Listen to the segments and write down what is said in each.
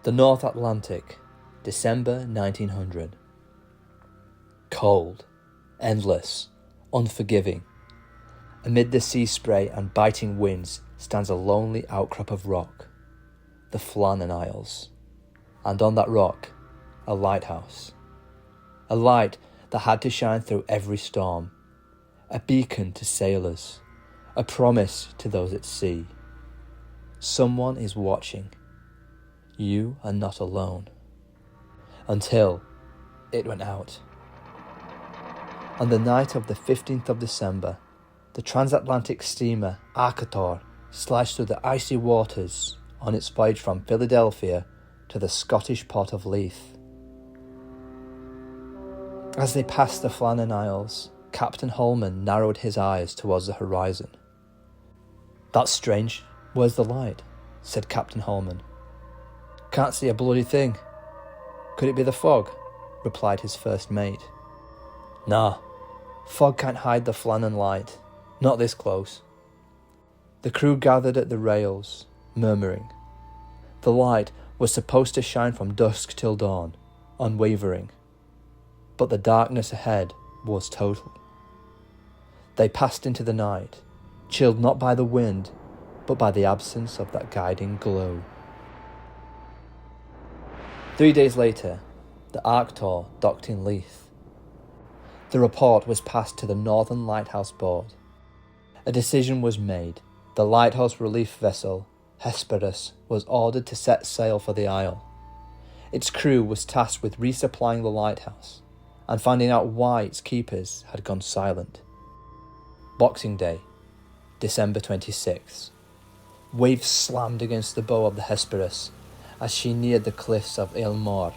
The North Atlantic, December 1900. Cold, endless, unforgiving. Amid the sea spray and biting winds stands a lonely outcrop of rock, the Flannan Isles, and on that rock, a lighthouse. A light that had to shine through every storm, a beacon to sailors, a promise to those at sea. Someone is watching. You are not alone. Until it went out. On the night of the 15th of December, the transatlantic steamer McArthur sliced through the icy waters on its voyage from Philadelphia to the Scottish port of Leith. As they passed the Flannan Isles, Captain Holman narrowed his eyes towards the horizon. "That's strange. Where's the light?" said Captain Holman. "Can't see a bloody thing." "Could it be the fog?" replied his first mate. "Nah, fog can't hide the Flannan light. Not this close." The crew gathered at the rails, murmuring. The light was supposed to shine from dusk till dawn, unwavering. But the darkness ahead was total. They passed into the night, chilled not by the wind, but by the absence of that guiding glow. 3 days later, the McArthur docked in Leith. The report was passed to the Northern Lighthouse Board. A decision was made. The lighthouse relief vessel, Hesperus, was ordered to set sail for the isle. Its crew was tasked with resupplying the lighthouse and finding out why its keepers had gone silent. Boxing Day, December 26th. Waves slammed against the bow of the Hesperus as she neared the cliffs of Aylmore.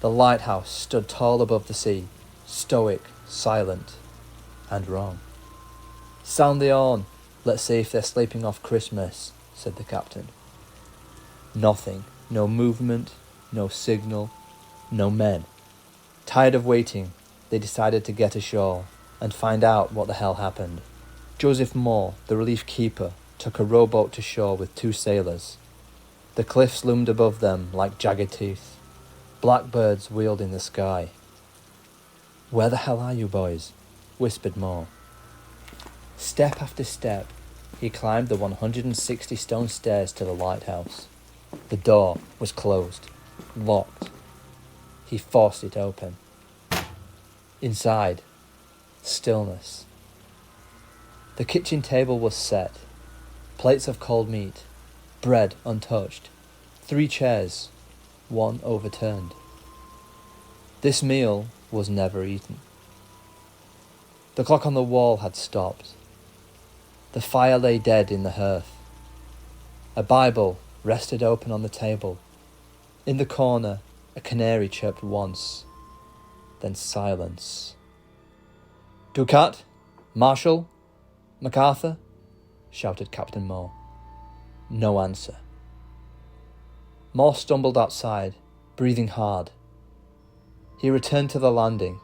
The lighthouse stood tall above the sea, stoic, silent, and wrong. "Sound the horn. Let's see if they're sleeping off Christmas," said the captain. Nothing. No movement, no signal, no men. Tired of waiting, they decided to get ashore and find out what the hell happened. Joseph Moore, the relief keeper, took a rowboat to shore with 2 sailors. The cliffs loomed above them like jagged teeth. Blackbirds wheeled in the sky. "Where the hell are you boys?" whispered Moore. Step after step, he climbed the 160 stone stairs to the lighthouse. The door was closed, locked. He forced it open. Inside, stillness. The kitchen table was set. Plates of cold meat, bread untouched, 3 chairs, 1 overturned. This meal was never eaten. The clock on the wall had stopped. The fire lay dead in the hearth. A Bible rested open on the table. In the corner, a canary chirped once, then silence. "Ducat? Marshall? MacArthur?" shouted Captain Moore. No answer. Moore stumbled outside, breathing hard. He returned to the landing,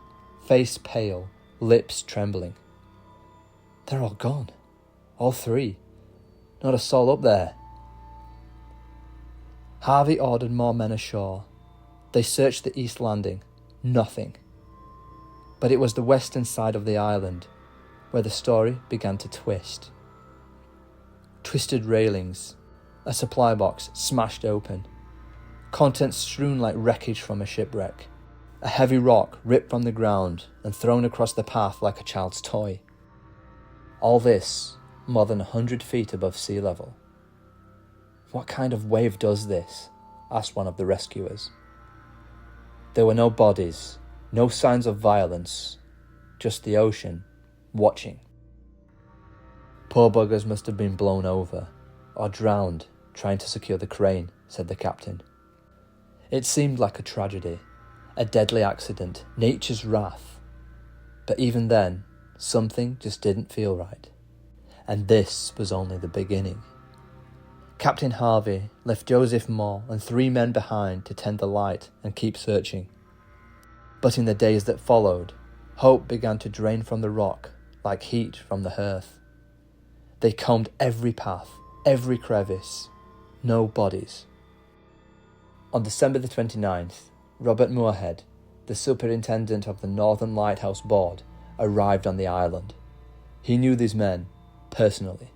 face pale, lips trembling. "They're all gone. All 3. Not a soul up there." Harvey ordered more men ashore. They searched the east landing. Nothing. But it was the western side of the island where the story began to twist. Twisted railings, a supply box smashed open, contents strewn like wreckage from a shipwreck, a heavy rock ripped from the ground and thrown across the path like a child's toy. All this more than 100 feet above sea level. "What kind of wave does this?" asked one of the rescuers. There were no bodies, no signs of violence, just the ocean, watching. "Poor buggers must have been blown over, or drowned trying to secure the crane," said the captain. It seemed like a tragedy, a deadly accident, nature's wrath. But even then, something just didn't feel right. And this was only the beginning. Captain Harvey left Joseph Moore and 3 men behind to tend the light and keep searching. But in the days that followed, hope began to drain from the rock like heat from the hearth. They combed every path, every crevice. No bodies. On December the 29th, Robert Moorhead, the superintendent of the Northern Lighthouse Board, arrived on the island. He knew these men personally.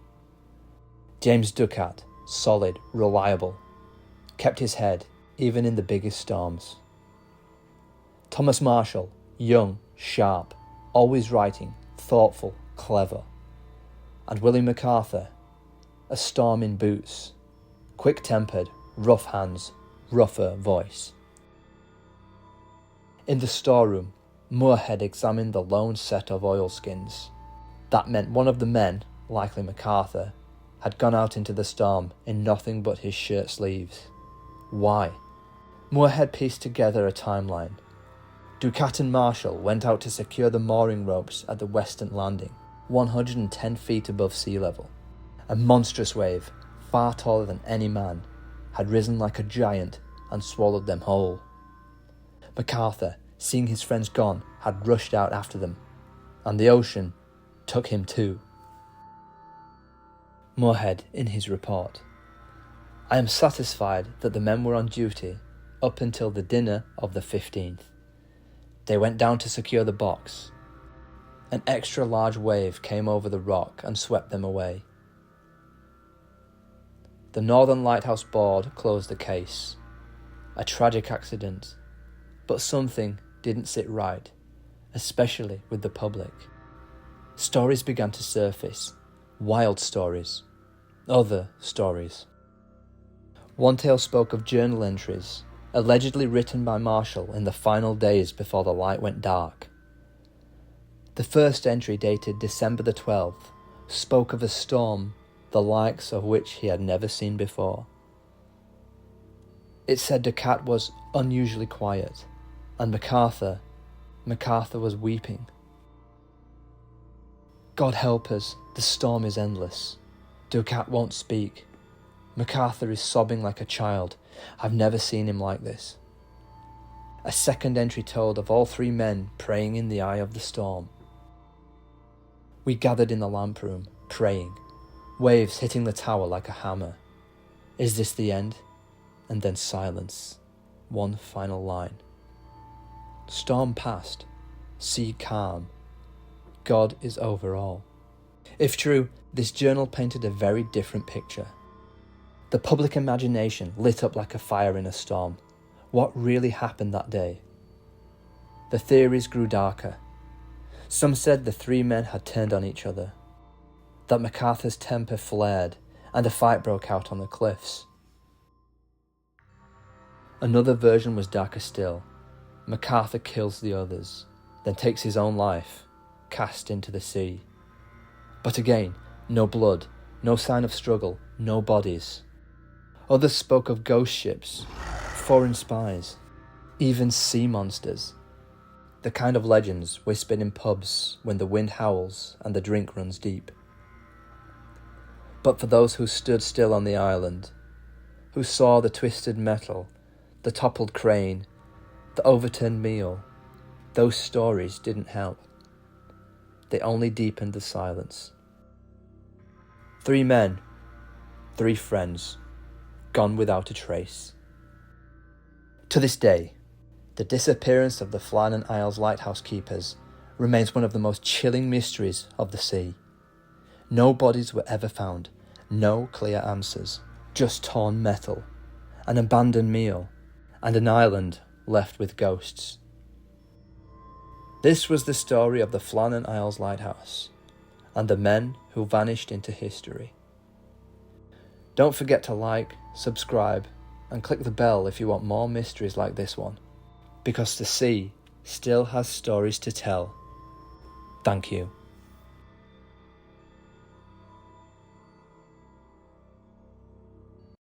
James Ducat, solid, reliable, kept his head even in the biggest storms. Thomas Marshall, young, sharp, always writing, thoughtful, clever. And William McArthur, a storm in boots, quick-tempered, rough hands, rougher voice. In the storeroom, Moorhead examined the lone set of oilskins. That meant one of the men, likely McArthur, had gone out into the storm in nothing but his shirt sleeves. Why? Moorhead pieced together a timeline. Ducat and Marshall went out to secure the mooring ropes at the western landing, 110 feet above sea level. A monstrous wave, far taller than any man, had risen like a giant and swallowed them whole. McArthur, seeing his friends gone, had rushed out after them, and the ocean took him too. Moorhead, in his report: I am satisfied that the men were on duty up until the dinner of the 15th. They went down to secure the box. An extra large wave came over the rock and swept them away. The Northern Lighthouse Board closed the case. A tragic accident, but something didn't sit right, especially with the public. Stories began to surface, wild stories, other stories. One tale spoke of journal entries, allegedly written by Marshall in the final days before the light went dark. The first entry, dated December the 12th, spoke of a storm the likes of which he had never seen before. It said Ducat was unusually quiet, and McArthur was weeping. God help us, the storm is endless. Ducat won't speak. McArthur is sobbing like a child. I've never seen him like this. A second entry told of all three men praying in the eye of the storm. We gathered in the lamp room, praying, waves hitting the tower like a hammer. Is this the end? And then silence. One final line. Storm past, sea calm. God is over all. If true, this journal painted a very different picture. The public imagination lit up like a fire in a storm. What really happened that day? The theories grew darker. Some said the three men had turned on each other, that McArthur's temper flared and a fight broke out on the cliffs. Another version was darker still. McArthur kills the others, then takes his own life, cast into the sea. But again, no blood, no sign of struggle, no bodies. Others spoke of ghost ships, foreign spies, even sea monsters. The kind of legends whispered in pubs when the wind howls and the drink runs deep. But for those who stood still on the island, who saw the twisted metal, the toppled crane, the overturned meal, those stories didn't help. They only deepened the silence. 3 men, 3 friends, gone without a trace. To this day, the disappearance of the Flannan Isles Lighthouse keepers remains one of the most chilling mysteries of the sea. No bodies were ever found, no clear answers, just torn metal, an abandoned meal, and an island left with ghosts. This was the story of the Flannan Isles Lighthouse, and the men who vanished into history. Don't forget to like, subscribe, and click the bell if you want more mysteries like this one, because the sea still has stories to tell. Thank you.